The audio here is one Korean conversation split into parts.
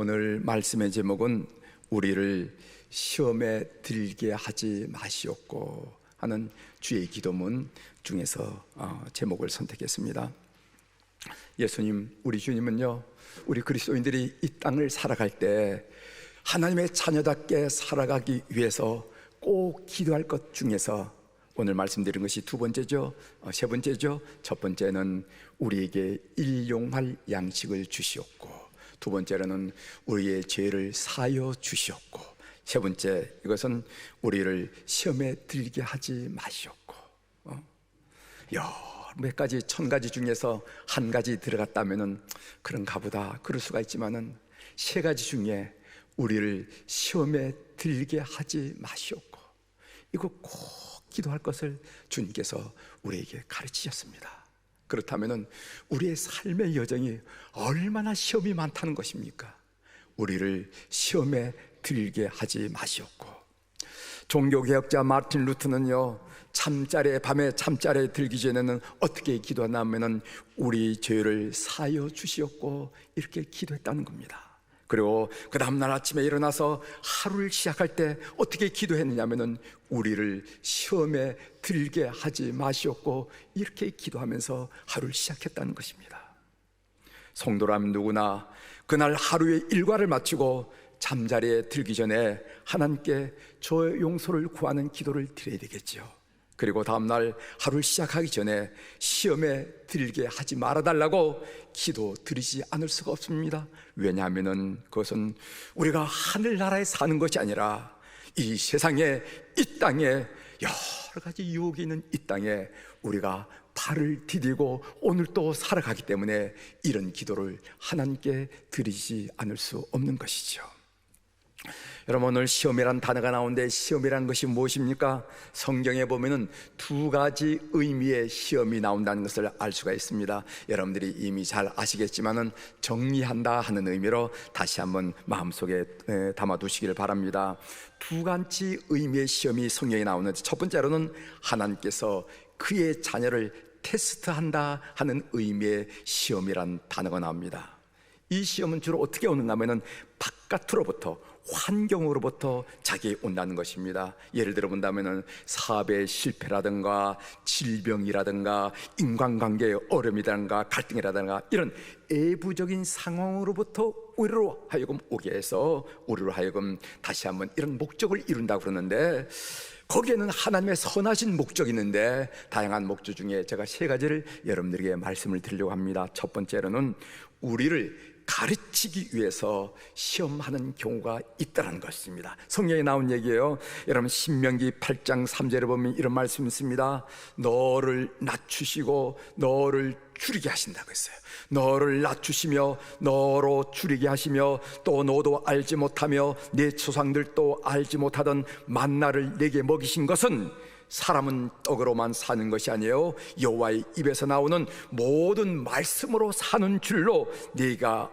오늘 말씀의 제목은 우리를 시험에 들게 하지 마시옵고 하는 주의 기도문 중에서 제목을 선택했습니다. 예수님, 우리 주님은요, 우리 그리스도인들이 이 땅을 살아갈 때 하나님의 자녀답게 살아가기 위해서 꼭 기도할 것 중에서 오늘 말씀드린 것이 두 번째죠. 세 번째죠. 첫 번째는 우리에게 일용할 양식을 주시옵고, 두 번째로는 우리의 죄를 사하여 주시옵고, 세 번째, 이것은 우리를 시험에 들게 하지 마시옵고. 몇 가지, 천 가지 중에서 한 가지 들어갔다면은 그런가 보다, 그럴 수가 있지만은 세 가지 중에 우리를 시험에 들게 하지 마시옵고, 이거 꼭 기도할 것을 주님께서 우리에게 가르치셨습니다. 그렇다면은 우리의 삶의 여정이 얼마나 시험이 많다는 것입니까? 우리를 시험에 들게 하지 마시옵고. 종교개혁자 마틴 루터는요, 밤에 잠자리에 들기 전에는 어떻게 기도하냐면은 우리 죄를 사하여 주시옵고 이렇게 기도했다는 겁니다. 그리고 그 다음날 아침에 일어나서 하루를 시작할 때 어떻게 기도했느냐면은 우리를 시험에 들게 하지 마시옵고 이렇게 기도하면서 하루를 시작했다는 것입니다. 성도라면 누구나 그날 하루의 일과를 마치고 잠자리에 들기 전에 하나님께 저의 용서를 구하는 기도를 드려야 되겠죠. 그리고 다음날 하루를 시작하기 전에 시험에 들게 하지 말아달라고 기도 드리지 않을 수가 없습니다. 왜냐하면 그것은 우리가 하늘나라에 사는 것이 아니라 이 세상에, 이 땅에, 여러 가지 유혹이 있는 이 땅에 우리가 발을 디디고 오늘 또 살아가기 때문에 이런 기도를 하나님께 드리지 않을 수 없는 것이죠. 여러분, 오늘 시험이란 단어가 나오는데 시험이란 것이 무엇입니까? 성경에 보면은 두 가지 의미의 시험이 나온다는 것을 알 수가 있습니다. 여러분들이 이미 잘 아시겠지만은 정리한다 하는 의미로 다시 한번 마음속에 담아두시기를 바랍니다. 두 가지 의미의 시험이 성경에 나오는데, 첫 번째로는 하나님께서 그의 자녀를 테스트한다 하는 의미의 시험이란 단어가 나옵니다. 이 시험은 주로 어떻게 오는가 하면은 바깥으로부터, 환경으로부터 자기에 온다는 것입니다. 예를 들어 본다면은 사업의 실패라든가 질병이라든가 인간관계의 어려움이라든가 갈등이라든가 이런 외부적인 상황으로부터 우리로 하여금 오게 해서 우리로 하여금 다시 한번 이런 목적을 이룬다고 그러는데, 거기에는 하나님의 선하신 목적이 있는데 다양한 목적 중에 제가 세 가지를 여러분들에게 말씀을 드리려고 합니다. 첫 번째로는 우리를 가르치기 위해서 시험하는 경우가 있다는 것입니다. 성경에 나온 얘기예요. 여러분, 신명기 8장 3절에 보면 이런 말씀이 있습니다. 너를 낮추시고 너를 줄이게 하신다고 했어요. 너를 낮추시며 너로 줄이게 하시며 또 너도 알지 못하며 내 조상들도 알지 못하던 만나를 내게 먹이신 것은 사람은 떡으로만 사는 것이 아니에요, 여호와의 입에서 나오는 모든 말씀으로 사는 줄로 내가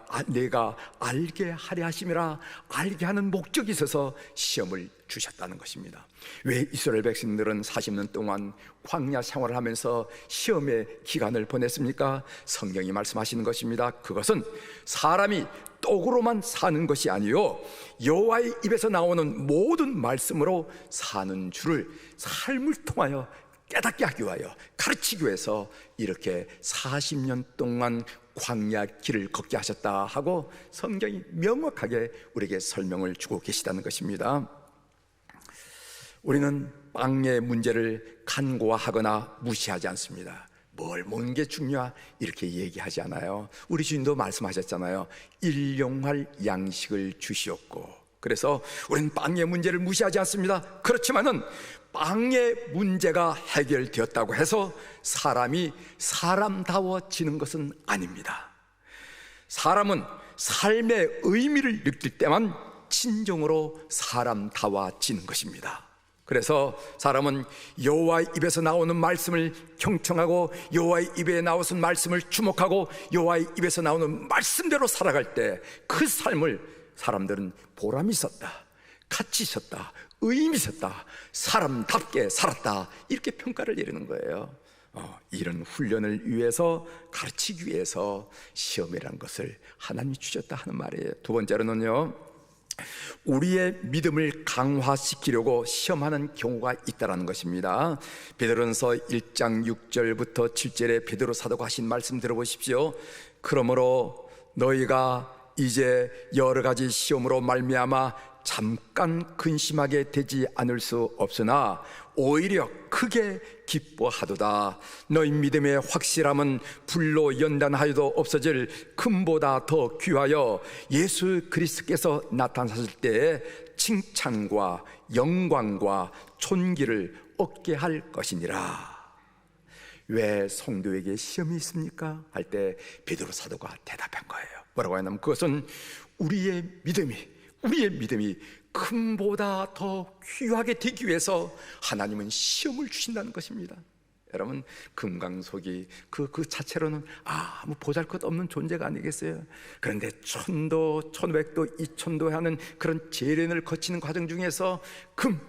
알게 하려 하심이라. 알게 하는 목적이 있어서 시험을 주셨다는 것입니다. 왜 이스라엘 백성들은 40년 동안 광야 생활을 하면서 시험의 기간을 보냈습니까? 성경이 말씀하시는 것입니다. 그것은 사람이 떡으로만 사는 것이 아니요, 여호와의 입에서 나오는 모든 말씀으로 사는 줄을 삶을 통하여 깨닫게 하기 위하여, 가르치기 위해서 이렇게 40년 동안 광야 길을 걷게 하셨다 하고 성경이 명확하게 우리에게 설명을 주고 계시다는 것입니다. 우리는 빵의 문제를 간과하거나 무시하지 않습니다. 뭘 먹는 게 중요하 이렇게 얘기하지 않아요. 우리 주님도 말씀하셨잖아요. 일용할 양식을 주시옵고. 그래서 우리는 빵의 문제를 무시하지 않습니다. 그렇지만은 빵의 문제가 해결되었다고 해서 사람이 사람다워지는 것은 아닙니다. 사람은 삶의 의미를 느낄 때만 진정으로 사람다워지는 것입니다. 그래서 사람은 여호와의 입에서 나오는 말씀을 경청하고 여호와의 입에 나오는 말씀을 주목하고 여호와의 입에서 나오는 말씀대로 살아갈 때 그 삶을 사람들은 보람이 있었다, 가치 있었다, 의미 있었다, 사람답게 살았다, 이렇게 평가를 내리는 거예요. 이런 훈련을 위해서, 가르치기 위해서 시험이라는 것을 하나님이 주셨다 하는 말이에요. 두 번째로는요, 우리의 믿음을 강화시키려고 시험하는 경우가 있다는 것입니다. 베드로전서 1장 6절부터 7절에 베드로 사도가 하신 말씀 들어보십시오. 그러므로 너희가 이제 여러 가지 시험으로 말미암아 잠깐 근심하게 되지 않을 수 없으나 오히려 크게 기뻐하도다. 너희 믿음의 확실함은 불로 연단하여도 없어질 금보다 더 귀하여 예수 그리스도께서 나타나실 때에 칭찬과 영광과 존귀를 얻게 할 것이니라. 왜 성도에게 시험이 있습니까? 할 때 베드로 사도가 대답한 거예요. 뭐라고 하냐면 그것은 우리의 믿음이 금보다 더 귀하게 되기 위해서 하나님은 시험을 주신다는 것입니다. 여러분, 금강석이 그 자체로는 아무 보잘것없는 존재가 아니겠어요? 그런데 1000도, 1500도, 2000도 하는 그런 재련을 거치는 과정 중에서 금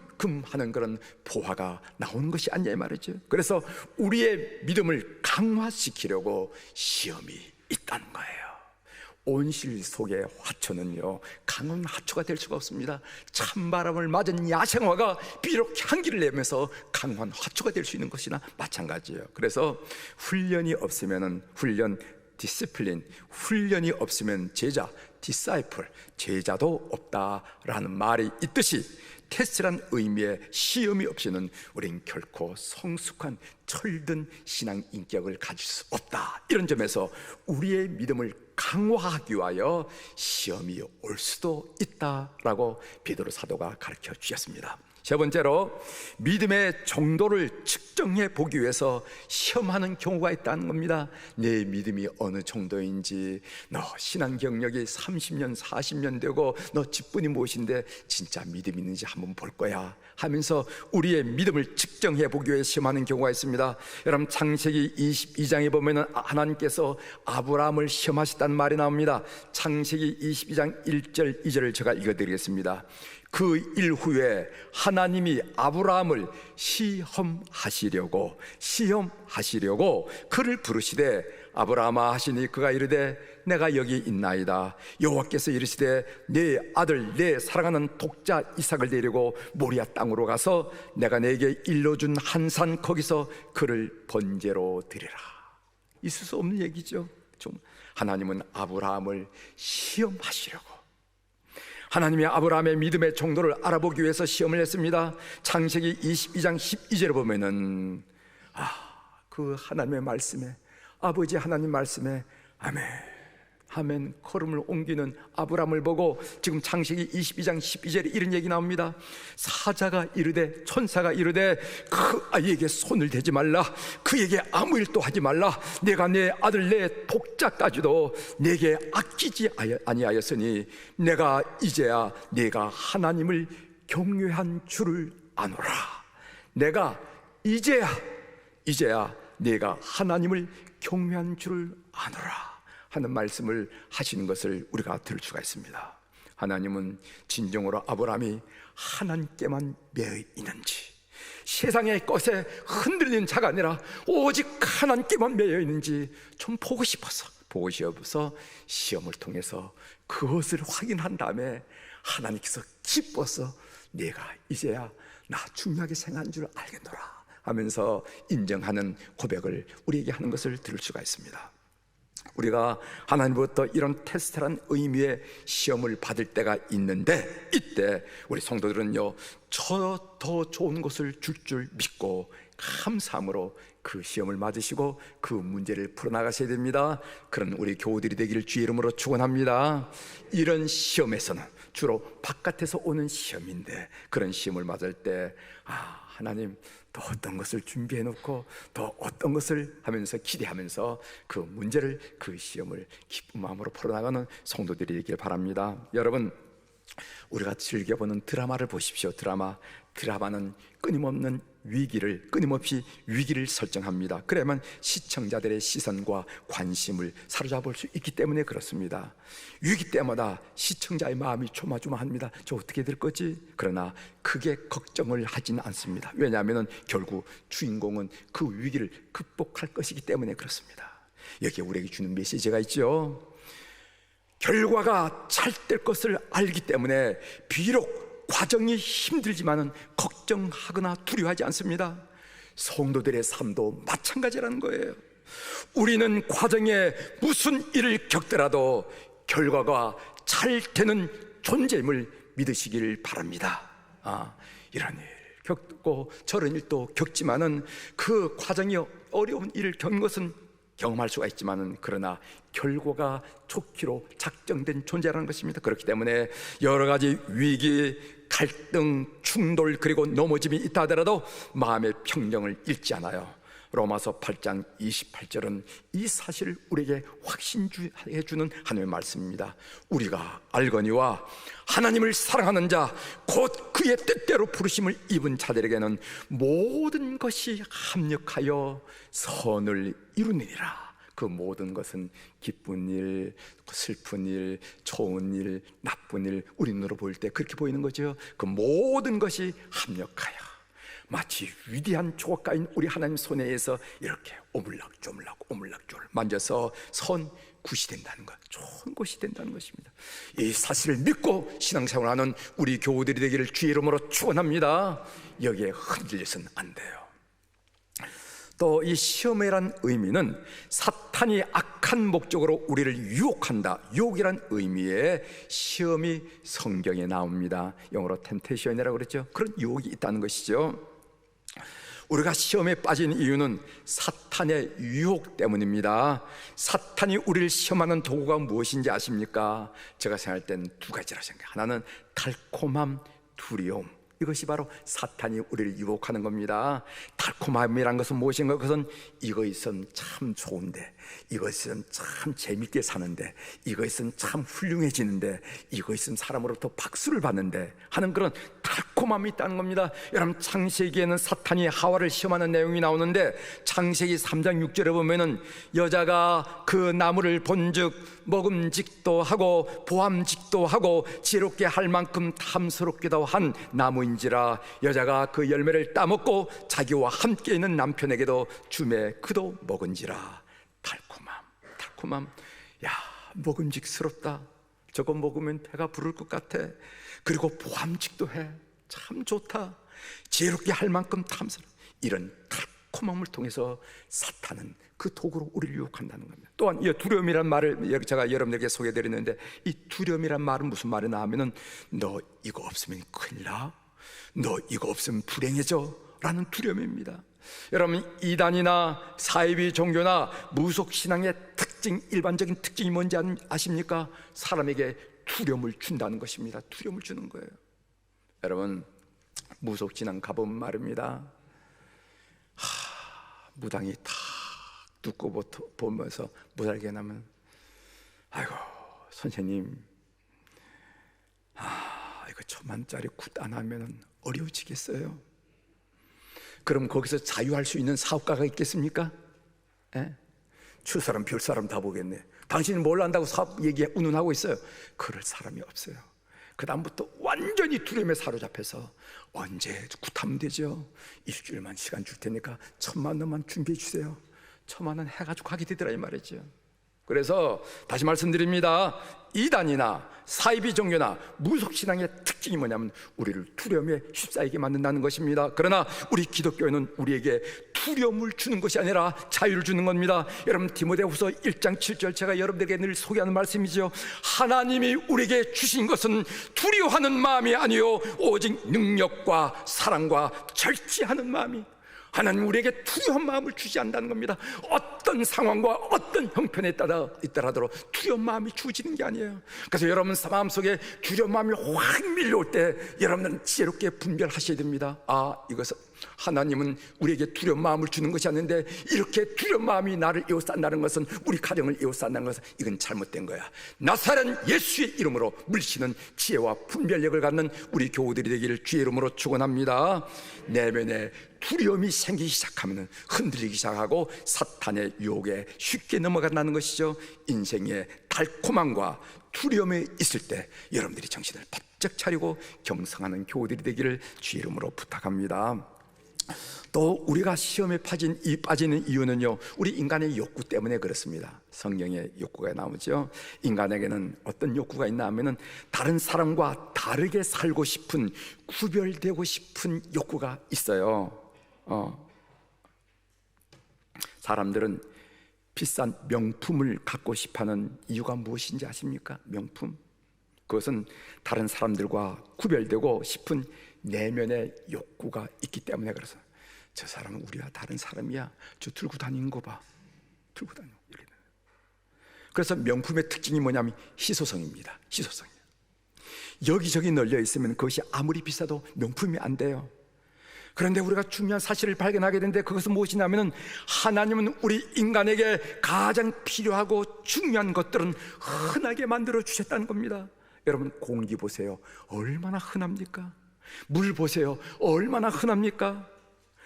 하는 그런 보화가 나오는 것이 아니냐 이 말이죠. 그래서 우리의 믿음을 강화시키려고 시험이 있다는 거예요. 온실 속의 화초는요, 강한 화초가 될 수가 없습니다. 찬바람을 맞은 야생화가 비록 향기를 내면서 강한 화초가 될 수 있는 것이나 마찬가지예요. 그래서 훈련이 없으면 디시플린, 훈련이 없으면 제자, 디사이플, 제자도 없다라는 말이 있듯이 테스트란 의미의 시험이 없이는 우린 결코 성숙한 철든 신앙 인격을 가질 수 없다. 이런 점에서 우리의 믿음을 강화하기 위하여 시험이 올 수도 있다라고 베드로 사도가 가르쳐 주셨습니다. 세 번째로, 믿음의 정도를 측정해 보기 위해서 시험하는 경우가 있다는 겁니다. 내 믿음이 어느 정도인지, 너 신앙 경력이 30년, 40년 되고 너 직분이 무엇인데 진짜 믿음이 있는지 한번 볼 거야 하면서 우리의 믿음을 측정해 보기 위해 시험하는 경우가 있습니다. 여러분, 창세기 22장에 보면 하나님께서 아브라함을 시험하셨다는 말이 나옵니다. 창세기 22장 1절 2절을 제가 읽어드리겠습니다. 그 일 후에 하나님이 아브라함을 시험하시려고 그를 부르시되 아브라함아 하시니 그가 이르되 내가 여기 있나이다. 여호와께서 이르시되 내 아들 내 사랑하는 독자 이삭을 데리고 모리아 땅으로 가서 내가 내게 일러준 한 산 거기서 그를 번제로 드리라. 있을 수 없는 얘기죠. 하나님은 아브라함을 시험하시려고, 하나님이 아브라함의 믿음의 정도를 알아보기 위해서 시험을 했습니다. 창세기 22장 12절에 보면은 그 하나님의 말씀에, 아버지 하나님 말씀에 아멘 걸음을 옮기는 아브라함을 보고 지금 창세기 22장 12절에 이런 얘기 나옵니다. 사자가 이르되, 천사가 이르되 그 아이에게 손을 대지 말라, 그에게 아무 일도 하지 말라. 내가 내 아들 내 독자까지도 내게 아끼지 아니하였으니 내가 이제야 내가 하나님을 경외한 줄을 아노라. 내가 이제야 내가 하나님을 경외한 줄을 아노라 하는 말씀을 하시는 것을 우리가 들을 수가 있습니다. 하나님은 진정으로 아브라함이 하나님께만 매여 있는지, 세상의 것에 흔들리는 자가 아니라 오직 하나님께만 매여 있는지 좀 보고 싶어서 시험을 통해서 그것을 확인한 다음에 하나님께서 기뻐서 내가 이제야 나 중요하게 생각한 줄 알겠노라 하면서 인정하는 고백을 우리에게 하는 것을 들을 수가 있습니다. 우리가 하나님부터 이런 테스트란 의미의 시험을 받을 때가 있는데, 이때 우리 성도들은요, 저 더 좋은 것을 줄 믿고 감사함으로 그 시험을 맞으시고 그 문제를 풀어나가셔야 됩니다. 그런 우리 교우들이 되기를 주의 이름으로 축원합니다. 이런 시험에서는 주로 바깥에서 오는 시험인데, 그런 시험을 맞을 때 하나님 더 어떤 것을 준비해 놓고 더 어떤 것을 하면서 기대하면서 그 문제를, 그 시험을 기쁜 마음으로 풀어나가는 성도들이 되길 바랍니다. 여러분, 우리가 즐겨보는 드라마를 보십시오. 드라마는 끊임없는 위기를, 끊임없이 위기를 설정합니다. 그래야만 시청자들의 시선과 관심을 사로잡을 수 있기 때문에 그렇습니다. 위기 때마다 시청자의 마음이 조마조마합니다. 저 어떻게 될 거지? 그러나 크게 걱정을 하지는 않습니다. 왜냐하면 결국 주인공은 그 위기를 극복할 것이기 때문에 그렇습니다. 여기에 우리에게 주는 메시지가 있죠. 결과가 잘 될 것을 알기 때문에 비록 과정이 힘들지만은 걱정하거나 두려워하지 않습니다. 성도들의 삶도 마찬가지라는 거예요. 우리는 과정에 무슨 일을 겪더라도 결과가 잘 되는 존재임을 믿으시길 바랍니다. 이런 일 겪고 저런 일도 겪지만은 그 과정이 어려운 일을 겪는 것은 경험할 수가 있지만은 그러나 결과가 좋기로 작정된 존재라는 것입니다. 그렇기 때문에 여러 가지 위기, 갈등, 충돌 그리고 넘어짐이 있다 하더라도 마음의 평정을 잃지 않아요. 로마서 8장 28절은 이 사실을 우리에게 확신해 주는 하나님의 말씀입니다. 우리가 알거니와 하나님을 사랑하는 자 곧 그의 뜻대로 부르심을 입은 자들에게는 모든 것이 합력하여 선을 이루느니라. 그 모든 것은 기쁜 일, 슬픈 일, 좋은 일, 나쁜 일, 우리 눈으로 보일 때 그렇게 보이는 거죠. 그 모든 것이 합력하여 마치 위대한 조각가인 우리 하나님 손에서 이렇게 오물락조물락 만져서 선 굿이 된다는 것, 좋은 것이 된다는 것입니다. 이 사실을 믿고 신앙생활하는 우리 교우들이 되기를 주의 이름으로 축원합니다. 여기에 흔들려서는 안 돼요. 또 이 시험이란 의미는 사탄이 악한 목적으로 우리를 유혹한다, 유혹이란 의미의 시험이 성경에 나옵니다. 영어로 temptation이라고 그랬죠. 그런 유혹이 있다는 것이죠. 우리가 시험에 빠진 이유는 사탄의 유혹 때문입니다. 사탄이 우리를 시험하는 도구가 무엇인지 아십니까? 제가 생각할 땐 두 가지라 생각해요. 하나는 달콤함, 두려움. 이것이 바로 사탄이 우리를 유혹하는 겁니다. 달콤함이란 것은 무엇인가? 그것은 이거 있으면 참 좋은데, 이거 있으면 참 재밌게 사는데, 이거 있으면 참 훌륭해지는데, 이거 있으면 사람으로부터 박수를 받는데 하는 그런 달콤함이 있다는 겁니다. 여러분, 창세기에는 사탄이 하와를 시험하는 내용이 나오는데 창세기 3장 6절에 보면은 여자가 그 나무를 본즉 먹음직도 하고 보암직도 하고 지혜롭게 할 만큼 탐스럽기도 한 나무인지라 여자가 그 열매를 따먹고 자기와 함께 있는 남편에게도 주매 그도 먹은지라. 달콤함. 야, 먹음직스럽다. 저거 먹으면 배가 부를 것 같아. 그리고 보암직도 해. 참 좋다. 지혜롭게 할 만큼 탐스러워. 이런 달콤함을 통해서 사탄은 그 도구로 우리를 유혹한다는 겁니다. 또한 이 두려움이란 말을 제가 여러분에게 소개해드리는데, 이 두려움이란 말은 무슨 말이나 하면은 너 이거 없으면 큰일 나, 너 이거 없으면 불행해져 라는 두려움입니다. 여러분, 이단이나 사이비 종교나 무속신앙의 특징, 일반적인 특징이 뭔지 아십니까? 사람에게 두려움을 준다는 것입니다. 두려움을 주는 거예요. 여러분, 무속신앙 가보면 말입니다. 무당이 탁 듣고 보면서 못 알게 나면, 아이고 선생님, 이거 10,000원짜리 굿 안 하면 어려워지겠어요. 그럼 거기서 자유할 수 있는 사업가가 있겠습니까? 추사람 별사람 다 보겠네. 당신은 뭘 안다고 사업 얘기 운운하고 있어요. 그럴 사람이 없어요. 그 다음부터 완전히 두려움에 사로잡혀서 언제 굿하면 되죠? 일주일만 시간 줄 테니까 1,000,000원만 준비해 주세요. 1,000,000원 해가지고 하게 되더라 이 말이죠. 그래서 다시 말씀드립니다. 이단이나 사이비 종교나 무속신앙의 특징이 뭐냐면 우리를 두려움에 휩싸이게 만든다는 것입니다. 그러나 우리 기독교회는 우리에게 두려움을 주는 것이 아니라 자유를 주는 겁니다. 여러분, 디모데후서 1장 7절 제가 여러분들에게 늘 소개하는 말씀이죠. 하나님이 우리에게 주신 것은 두려워하는 마음이 아니요 오직 능력과 사랑과 절제하는 마음이. 하나님 우리에게 두려운 마음을 주지 않는다는 겁니다. 어떤 상황과 어떤 형편에 따라 있더라도 두려운 마음이 주어지는 게 아니에요. 그래서 여러분 마음속에 두려운 마음이 확 밀려올 때 여러분은 지혜롭게 분별하셔야 됩니다. 이것은 하나님은 우리에게 두려운 마음을 주는 것이 아닌데 이렇게 두려운 마음이 나를 에워싼다는 것은, 우리 가정을 에워싼다는 것은 이건 잘못된 거야. 나사렛 예수의 이름으로 물리치는 지혜와 분별력을 갖는 우리 교우들이 되기를 주의 이름으로 축원합니다. 내면에 두려움이 생기기 시작하면 흔들리기 시작하고 사탄의 유혹에 쉽게 넘어간다는 것이죠. 인생의 달콤함과 두려움이 있을 때 여러분들이 정신을 바짝 차리고 경성하는 교우들이 되기를 주의 이름으로 부탁합니다. 또 우리가 시험에 빠지는 이유는요, 우리 인간의 욕구 때문에 그렇습니다. 성경에 욕구가 나오죠. 인간에게는 어떤 욕구가 있나 하면은 다른 사람과 다르게 살고 싶은, 구별되고 싶은 욕구가 있어요. 사람들은 비싼 명품을 갖고 싶어하는 이유가 무엇인지 아십니까? 명품. 그것은 다른 사람들과 구별되고 싶은 내면의 욕구가 있기 때문에 그래서 저 사람은 우리와 다른 사람이야. 저 들고 다니는 거 봐. 들고 다녀. 이렇게. 그래서 명품의 특징이 뭐냐면 희소성입니다. 희소성이에요. 여기저기 널려 있으면 그것이 아무리 비싸도 명품이 안 돼요. 그런데 우리가 중요한 사실을 발견하게 되는데 그것은 무엇이냐면 하나님은 우리 인간에게 가장 필요하고 중요한 것들은 흔하게 만들어 주셨다는 겁니다. 여러분, 공기 보세요. 얼마나 흔합니까? 물 보세요. 얼마나 흔합니까?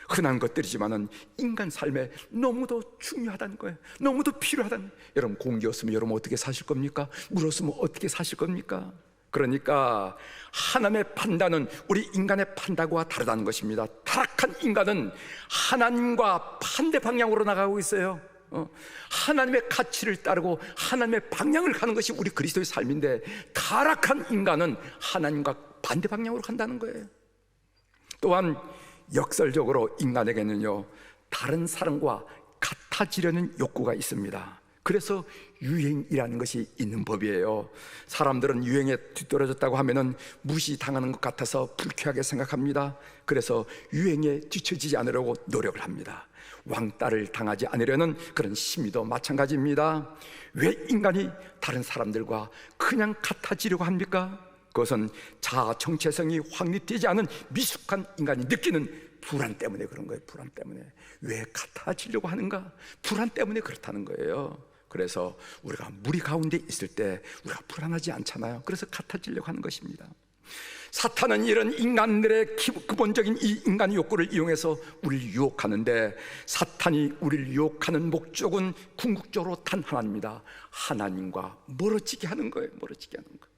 흔한 것들이지만은 인간 삶에 너무도 중요하다는 거예요. 너무도 필요하다는 거예요. 여러분, 공기 없으면 여러분 어떻게 사실 겁니까? 물 없으면 어떻게 사실 겁니까? 그러니까 하나님의 판단은 우리 인간의 판단과 다르다는 것입니다. 타락한 인간은 하나님과 반대 방향으로 나가고 있어요. 하나님의 가치를 따르고 하나님의 방향을 가는 것이 우리 그리스도의 삶인데, 타락한 인간은 하나님과 반대 방향으로 간다는 거예요. 또한 역설적으로 인간에게는요, 다른 사람과 같아지려는 욕구가 있습니다. 그래서 유행이라는 것이 있는 법이에요. 사람들은 유행에 뒤떨어졌다고 하면은 무시당하는 것 같아서 불쾌하게 생각합니다. 그래서 유행에 뒤처지지 않으려고 노력을 합니다. 왕따를 당하지 않으려는 그런 심리도 마찬가지입니다. 왜 인간이 다른 사람들과 그냥 같아지려고 합니까? 그것은 자아 정체성이 확립되지 않은 미숙한 인간이 느끼는 불안 때문에 그런 거예요. 불안 때문에. 왜 같아지려고 하는가? 불안 때문에 그렇다는 거예요. 그래서 우리가 무리 가운데 있을 때 우리가 불안하지 않잖아요. 그래서 같아지려고 하는 것입니다. 사탄은 이런 인간들의 기본적인 이 인간의 욕구를 이용해서 우리를 유혹하는데, 사탄이 우리를 유혹하는 목적은 궁극적으로 단 하나입니다. 하나님과 멀어지게 하는 거예요. 멀어지게 하는 거예요.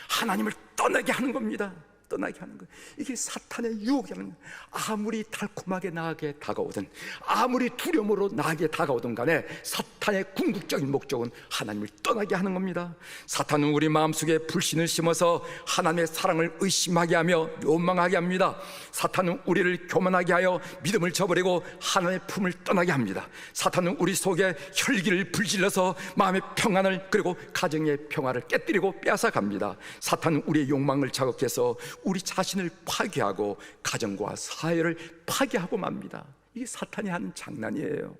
하나님을 떠나게 하는 겁니다. 떠나게 하는 거예요. 이게 사탄의 유혹이라는 거예요. 아무리 달콤하게 나에게 다가오든, 아무리 두려움으로 나에게 다가오든 간에 사탄의 궁극적인 목적은 하나님을 떠나게 하는 겁니다. 사탄은 우리 마음속에 불신을 심어서 하나님의 사랑을 의심하게 하며 원망하게 합니다. 사탄은 우리를 교만하게 하여 믿음을 저버리고 하나님의 품을 떠나게 합니다. 사탄은 우리 속에 혈기를 불질러서 마음의 평안을, 그리고 가정의 평화를 깨뜨리고 빼앗아갑니다. 사탄은 우리의 욕망을 자극해서 우리 자신을 파괴하고 가정과 사회를 파괴하고 맙니다. 이게 사탄이 하는 장난이에요.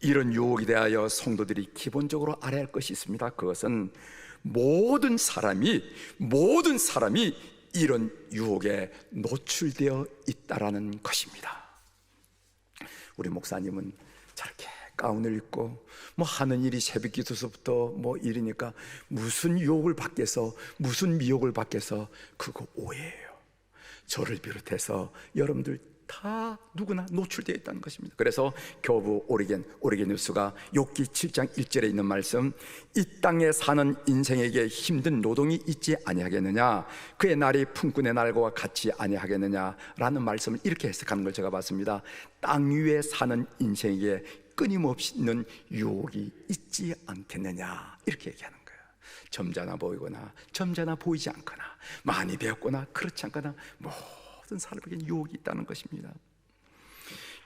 이런 유혹에 대하여 성도들이 기본적으로 알아야 할 것이 있습니다. 그것은 모든 사람이 이런 유혹에 노출되어 있다라는 것입니다. 우리 목사님은 저렇게 가운을 입고 하는 일이 새벽 기도서부터 일이니까 무슨 유혹을 받겠어, 무슨 미혹을 받겠어. 그거 오해예요. 저를 비롯해서 여러분들 다 누구나 노출되어 있다는 것입니다. 그래서 교부 오리게누스가 욥기 7장 1절에 있는 말씀, 이 땅에 사는 인생에게 힘든 노동이 있지 아니하겠느냐, 그의 날이 품꾼의 날과 같이 아니하겠느냐 라는 말씀을 이렇게 해석하는 걸 제가 봤습니다. 땅 위에 사는 인생에게 끊임없이 있는 유혹이 있지 않겠느냐, 이렇게 얘기하는 거예요. 점잖아 보이거나 점잖아 보이지 않거나, 많이 배웠거나 그렇지 않거나 모든 사람에게 유혹이 있다는 것입니다.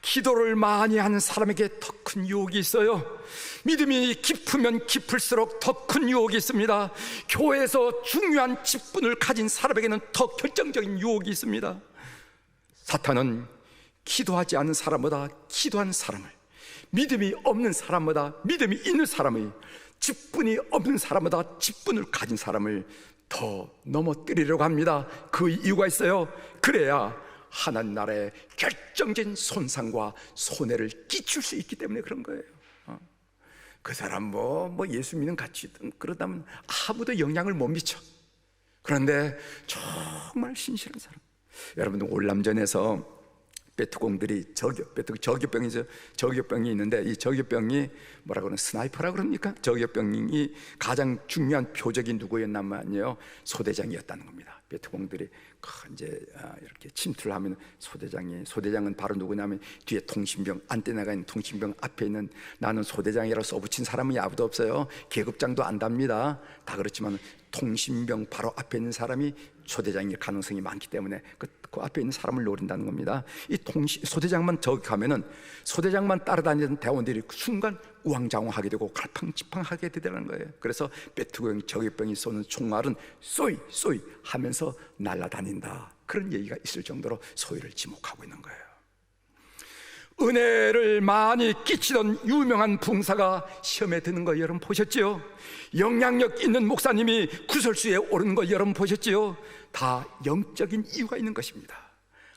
기도를 많이 하는 사람에게 더 큰 유혹이 있어요. 믿음이 깊으면 깊을수록 더 큰 유혹이 있습니다. 교회에서 중요한 직분을 가진 사람에게는 더 결정적인 유혹이 있습니다. 사탄은 기도하지 않는 사람보다 기도하는 사람을, 믿음이 없는 사람보다 믿음이 있는 사람의, 직분이 없는 사람보다 직분을 가진 사람을 더 넘어뜨리려고 합니다. 그 이유가 있어요. 그래야 하나님 나라에 결정적인 손상과 손해를 끼칠 수 있기 때문에 그런 거예요. 그 사람 뭐 예수 믿는 가치든 그러다면 아무도 영향을 못 미쳐. 그런데 정말 신실한 사람, 여러분 월남전에서 베트공들이 저격병이죠. 저격병이 있는데 이 저격병이 뭐라 그러나 스나이퍼라 그럽니까? 저격병이 가장 중요한 표적이 누구였냐면요, 소대장이었다는 겁니다. 베트공들이 이제 이렇게 침투를 하면 소대장은 바로 누구냐면 뒤에 통신병, 안테나가 있는 통신병 앞에 있는, 나는 소대장이라고 써붙인 사람이 아무도 없어요. 계급장도 안 답니다. 다 그렇지만 통신병 바로 앞에 있는 사람이 소대장일 가능성이 많기 때문에 그 앞에 있는 사람을 노린다는 겁니다. 이 소대장만 저격하면은 소대장만 따라다니던 대원들이 그 순간 우왕좌왕하게 되고 갈팡지팡하게 되더라는 거예요. 그래서 베트공 저격병이 쏘는 총알은 쏘이 하면서 날아다닌다, 그런 얘기가 있을 정도로 소위를 지목하고 있는 거예요. 은혜를 많이 끼치던 유명한 붕사가 시험에 드는 거 여러분 보셨지요? 영향력 있는 목사님이 구설수에 오르는 거 여러분 보셨지요? 다 영적인 이유가 있는 것입니다.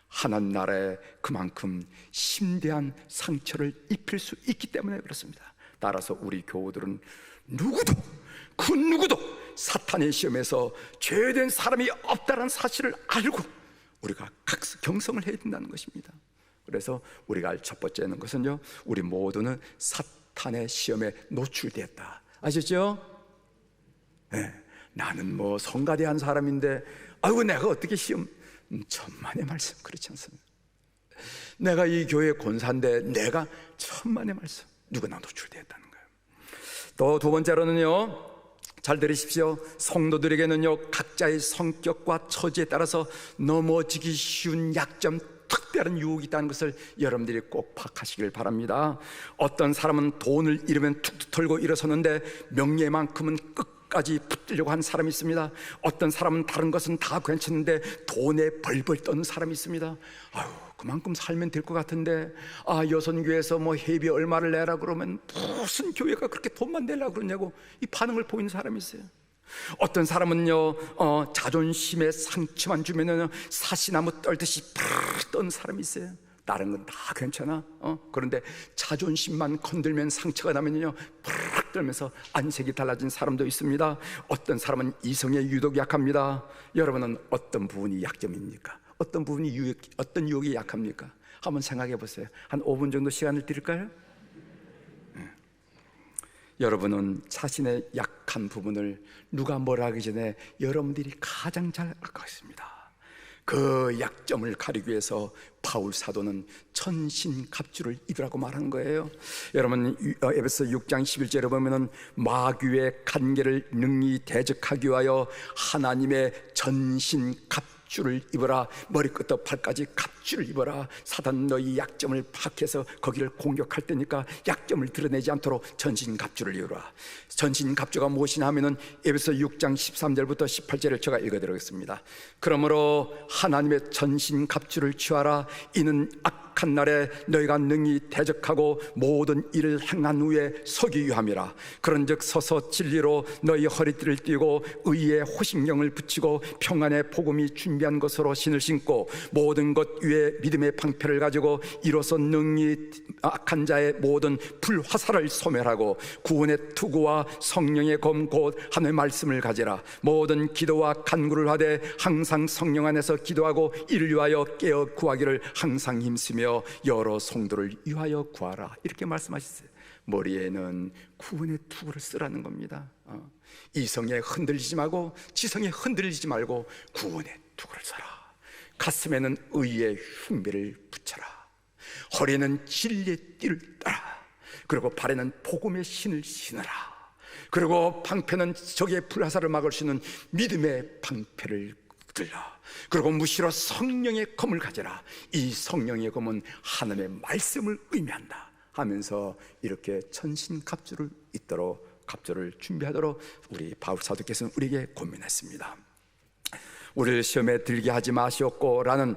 하나님 나라에 그만큼 심대한 상처를 입힐 수 있기 때문에 그렇습니다. 따라서 우리 교우들은 누구도 사탄의 시험에서 죄된 사람이 없다는 사실을 알고 우리가 경성을 해야 된다는 것입니다. 그래서 우리가 알 첫 번째는 것은요, 우리 모두는 사탄의 시험에 노출되었다. 아셨죠? 네, 나는 성가대한 사람인데 아이고 내가 어떻게 시험, 천만의 말씀, 그렇지 않습니다. 내가 이 교회 권사인데 내가 천만의 말씀, 누구나 노출되었다는 거예요. 또 두 번째로는요, 잘 들으십시오. 성도들에게는요, 각자의 성격과 처지에 따라서 넘어지기 쉬운 약점, 특별한 유혹이 있다는 것을 여러분들이 꼭 파악하시길 바랍니다. 어떤 사람은 돈을 잃으면 툭툭 털고 일어서는데 명예만큼은 끝까지 붙들려고 하는 사람이 있습니다. 어떤 사람은 다른 것은 다 괜찮은데 돈에 벌벌 떠는 사람이 있습니다. 아유, 그만큼 살면 될 것 같은데 여선교회에서 회비 얼마를 내라 그러면 무슨 교회가 그렇게 돈만 내려고 그러냐고 이 반응을 보이는 사람이 있어요. 어떤 사람은요, 자존심에 상처만 주면은 사시나무 떨듯이 팍 떠는 사람이 있어요. 다른 건 다 괜찮아. 그런데 자존심만 건들면 상처가 나면요, 팍 떨면서 안색이 달라진 사람도 있습니다. 어떤 사람은 이성에 유독 약합니다. 여러분은 어떤 부분이 약점입니까? 어떤 부분이 어떤 유혹이 약합니까? 한번 생각해 보세요. 한 5분 정도 시간을 드릴까요? 여러분은 자신의 약한 부분을 누가 뭐라 하기 전에 여러분들이 가장 잘 알 것입니다. 그 약점을 가리기 위해서 바울 사도는 천신갑주를 입으라고 말한 거예요. 여러분 에베소 6장 11절에 보면은 마귀의 간계를 능히 대적하기 위하여 하나님의 전신갑주를 입어라. 머리끝부터 발까지 갑주를 입어라. 사단 너희 약점을 파악해서 거기를 공격할 때니까 약점을 드러내지 않도록 전신갑주를 입어라. 전신갑주가 무엇이냐 하면은 에베소 6장 13절부터 18절을 제가 읽어드리겠습니다. 그러므로 하나님의 전신갑주를 취하라. 이는 악한 날에 너희가 능히 대적하고 모든 일을 행한 후에 서기 위함이라. 그런즉 서서 진리로 너희 허리띠를 띠고 의의 호심경을 붙이고 평안의 복음이 준비한 것으로 신을 신고 모든 것 위에 믿음의 방패를 가지고 이로써 능히 악한 자의 모든 불화살을 소멸하고 구원의 투구와 성령의 검 곧 하나님의 말씀을 가지라. 모든 기도와 간구를 하되 항상 성령 안에서 기도하고 이를 위하여 깨어 구하기를 항상 힘쓰며 여러 성도를 위하여 구하라. 이렇게 말씀하셨어요. 머리에는 구원의 투구를 쓰라는 겁니다. 이성에 흔들리지 말고 지성에 흔들리지 말고 구원의 투구를 써라. 가슴에는 의의 흉배를 붙여라. 허리에는 진리의 띠를 따라. 그리고 발에는 복음의 신을 신으라. 그리고 방패는 적의 불화살을 막을 수 있는 믿음의 방패를 들라. 그리고 무시로 성령의 검을 가져라. 이 성령의 검은 하나님의 말씀을 의미한다 하면서 이렇게 천신갑주를 입도록 갑주를 준비하도록 우리 바울 사도께서는 우리에게 권면했습니다. 우리를 시험에 들게 하지 마시옵고 라는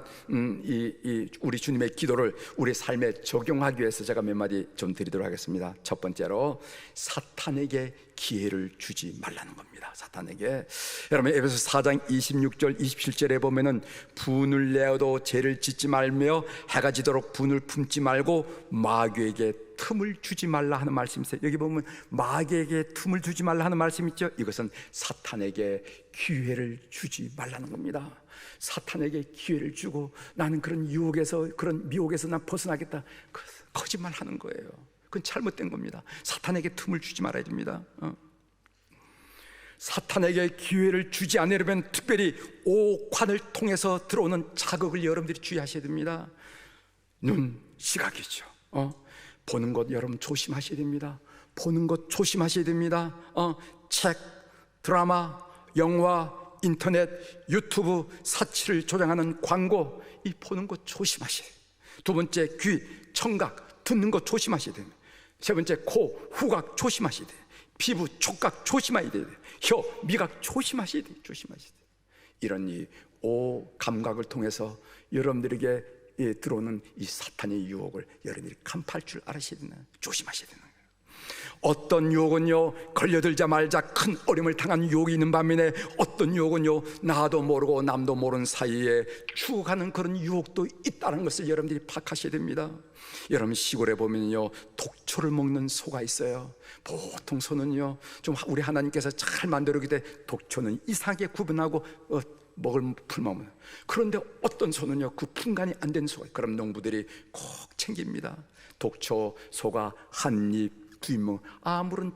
우리 주님의 기도를 우리 삶에 적용하기 위해서 제가 몇 마디 좀 드리도록 하겠습니다. 첫 번째로, 사탄에게 기회를 주지 말라는 겁니다. 사탄에게. 여러분, 에베소 4장 26절 27절에 보면은 분을 내어도 죄를 짓지 말며 해가 지도록 분을 품지 말고 마귀에게 틈을 주지 말라 하는 말씀이 있어요. 여기 보면 마귀에게 틈을 주지 말라 하는 말씀 있죠. 이것은 사탄에게 기회를 주지 말라는 겁니다. 사탄에게 기회를 주고 나는 그런 유혹에서, 그런 미혹에서 난 벗어나겠다, 거짓말 하는 거예요. 그건 잘못된 겁니다. 사탄에게 틈을 주지 말아야 됩니다. 사탄에게 기회를 주지 않으려면 특별히 오관을 통해서 들어오는 자극을 여러분들이 주의하셔야 됩니다. 눈, 시각이죠. 보는 것 여러분 조심하셔야 됩니다. 보는 것 조심하셔야 됩니다. 책, 드라마, 영화, 인터넷, 유튜브, 사치를 조장하는 광고, 이 보는 것 조심하셔야 돼요. 두 번째, 귀, 청각, 듣는 것 조심하셔야 됩니다. 세 번째, 코, 후각 조심하셔야 돼요. 피부, 촉각 조심해야 돼요. 혀, 미각 조심하셔야 돼요. 조심하셔야 돼요. 이런 이 오감각을 통해서 여러분들에게 들어오는 이 사탄의 유혹을 여러분들이 간파할 줄 알으셔야 되는, 조심하셔야 되는 거예요. 어떤 유혹은요, 걸려들자마자 큰 어려움을 당한 유혹이 있는 반면에 어떤 유혹은요, 나도 모르고 남도 모르는 사이에 죽어가는 그런 유혹도 있다는 것을 여러분들이 파악하셔야 됩니다. 여러분, 시골에 보면요, 독초를 먹는 소가 있어요. 보통 소는요, 좀 우리 하나님께서 잘 만들었기 때문에 독초는 이상하게 구분하고 먹을 풀만. 그런데 어떤 소는요, 그 분간이 안 된 소가, 그럼 농부들이 꼭 챙깁니다. 독초 소가 한 입, 두 입, 아무런,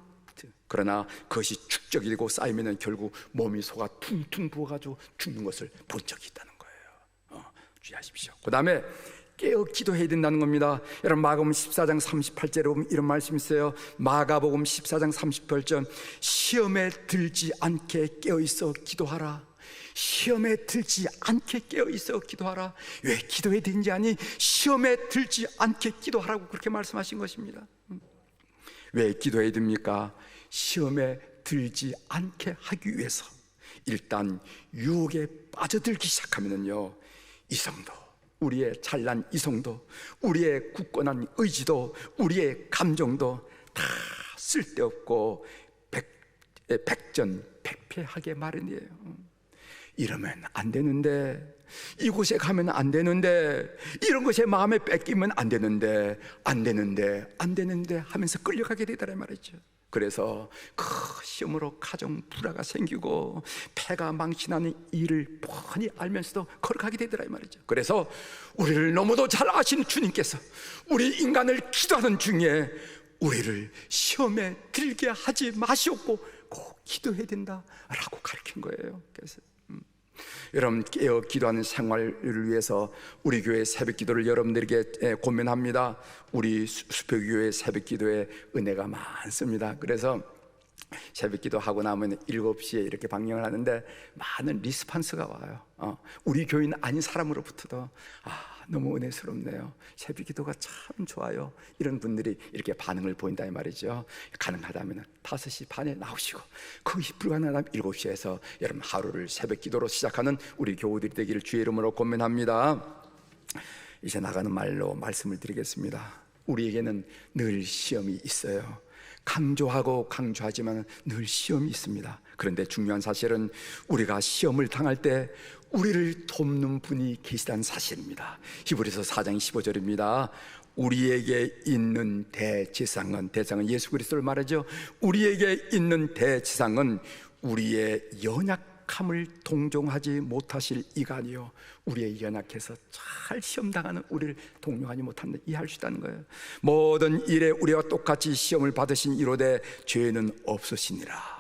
그러나 그것이 축적이 되고 쌓이면 결국 몸이 소가 퉁퉁 부어가지고 죽는 것을 본 적이 있다는 거예요. 주의하십시오. 그 다음에 깨어 기도해야 된다는 겁니다. 여러분, 마가복음 14장 38절에 보면 이런 말씀이 있어요. 마가복음 14장 38절, 시험에 들지 않게 깨어 있어 기도하라. 시험에 들지 않게 깨어 있어 기도하라. 왜 기도해야 되는지 아니? 시험에 들지 않게 기도하라고 그렇게 말씀하신 것입니다. 왜 기도해야 됩니까? 시험에 들지 않게 하기 위해서. 일단 유혹에 빠져들기 시작하면요, 이성도, 우리의 찬란 이성도, 우리의 굳건한 의지도, 우리의 감정도 다 쓸데없고 백전백패하게 마련이에요. 이러면 안 되는데, 이곳에 가면 안 되는데, 이런 것에 마음에 뺏기면 안 되는데 하면서 끌려가게 되더라 말이죠. 그래서 그 시험으로 가정 불화가 생기고 패가 망신하는 일을 뻔히 알면서도 걸어가게 되더라 말이죠. 그래서 우리를 너무도 잘 아시는 주님께서 우리 인간을 기도하는 중에 우리를 시험에 들게 하지 마시옵고 꼭 기도해야 된다라고 가르친 거예요. 그래서 여러분, 깨어 기도하는 생활을 위해서 우리 교회 새벽기도를 여러분들에게 권면합니다. 우리 수표교회 새벽기도에 은혜가 많습니다. 그래서 새벽기도 하고 나면 7시에 이렇게 방영을 하는데 많은 리스판스가 와요. 우리 교인 아닌 사람으로부터도 너무 은혜스럽네요, 새벽기도가 참 좋아요, 이런 분들이 이렇게 반응을 보인다 이 말이죠. 가능하다면 5시 반에 나오시고, 거의 불가능하다면 7시에서 여러분 하루를 새벽기도로 시작하는 우리 교우들이 되기를 주의 이름으로 권면합니다. 이제 나가는 말로 말씀을 드리겠습니다. 우리에게는 늘 시험이 있어요. 강조하고 강조하지만 늘 시험이 있습니다. 그런데 중요한 사실은 우리가 시험을 당할 때 우리를 돕는 분이 계시다는 사실입니다. 히브리서 4장 15절입니다. 우리에게 있는 대지상은 예수 그리스도를 말하죠. 우리에게 있는 대지상은 우리의 연약함을 동정하지 못하실 이가 아니요, 우리의 연약해서 잘 시험당하는 우리를 동정하지 못한다, 이해할 수 있다는 거예요. 모든 일에 우리와 똑같이 시험을 받으신 이로되 죄는 없으시니라.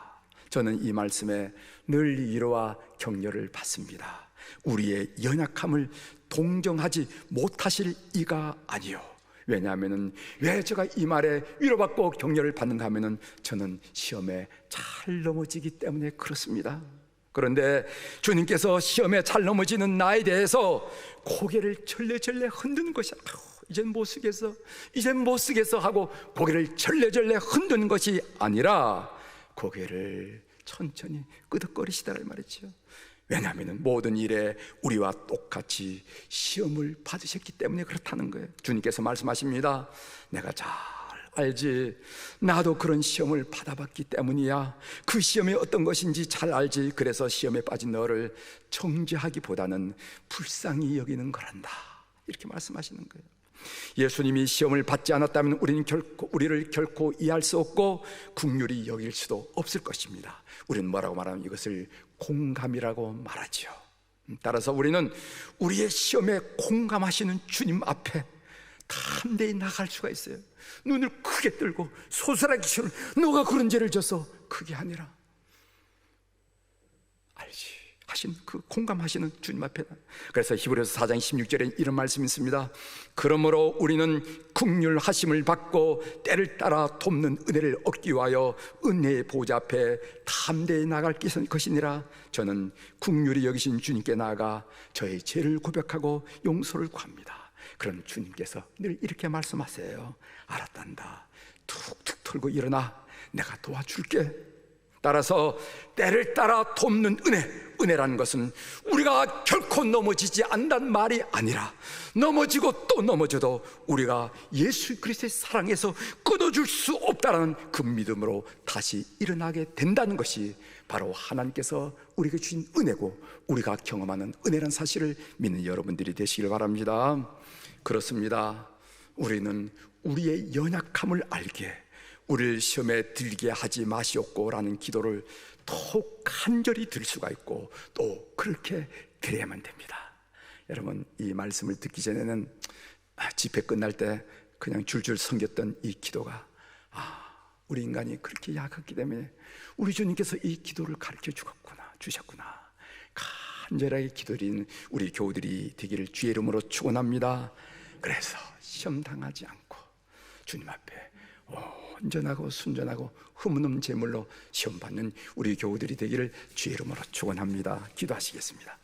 저는 이 말씀에 늘 위로와 격려를 받습니다. 우리의 연약함을 동정하지 못하실 이가 아니요. 왜냐하면 왜 제가 이 말에 위로받고 격려를 받는가 하면 저는 시험에 잘 넘어지기 때문에 그렇습니다. 그런데 주님께서 시험에 잘 넘어지는 나에 대해서 고개를 절레절레 흔드는 것이 이젠 못 쓰겠어 하고 고개를 절레절레 흔드는 것이 아니라 고개를 천천히 끄덕거리시더라 말이죠. 왜냐하면 모든 일에 우리와 똑같이 시험을 받으셨기 때문에 그렇다는 거예요. 주님께서 말씀하십니다. 내가 잘 알지. 나도 그런 시험을 받아봤기 때문이야. 그 시험이 어떤 것인지 잘 알지. 그래서 시험에 빠진 너를 정죄하기보다는 불쌍히 여기는 거란다. 이렇게 말씀하시는 거예요. 예수님이 시험을 받지 않았다면 우리를 결코 이해할 수 없고 긍휼히 여길 수도 없을 것입니다. 우리는 뭐라고 말하면 이것을 공감이라고 말하죠. 따라서 우리는 우리의 시험에 공감하시는 주님 앞에 담대히 나갈 수가 있어요. 눈을 크게 뜨고 소설하기 싫은 너가 그런 죄를 져서, 그게 아니라 알지 하신 그 공감하시는 주님 앞에. 그래서 히브리서 4장 16절에 이런 말씀이 있습니다. 그러므로 우리는 긍휼하심을 받고 때를 따라 돕는 은혜를 얻기 위하여 은혜의 보좌 앞에 담대히 나갈 것이니라. 저는 긍휼히 여기신 주님께 나아가 저의 죄를 고백하고 용서를 구합니다. 그런 주님께서 늘 이렇게 말씀하세요. 알았단다. 툭툭 털고 일어나. 내가 도와줄게. 따라서 때를 따라 돕는 은혜라는 것은 우리가 결코 넘어지지 않는다는 말이 아니라, 넘어지고 또 넘어져도 우리가 예수 그리스도의 사랑에서 끊어줄 수 없다는 그 믿음으로 다시 일어나게 된다는 것이 바로 하나님께서 우리에게 주신 은혜고, 우리가 경험하는 은혜라는 사실을 믿는 여러분들이 되시길 바랍니다. 그렇습니다. 우리는 우리의 연약함을 알게, 우리를 시험에 들게 하지 마시옵고 라는 기도를 더욱 간절히 드릴 수가 있고, 또 그렇게 드려야만 됩니다. 여러분, 이 말씀을 듣기 전에는 집회 끝날 때 그냥 줄줄 섬겼던 이 기도가, 우리 인간이 그렇게 약했기 때문에 우리 주님께서 이 기도를 가르쳐 주셨구나. 간절하게 기도드리는 우리 교우들이 되기를 주의 이름으로 축원합니다. 그래서 시험 당하지 않고 주님 앞에 온전하고 순전하고 흠없는 제물로 시험 받는 우리 교우들이 되기를 주의 이름으로 축원합니다. 기도하시겠습니다.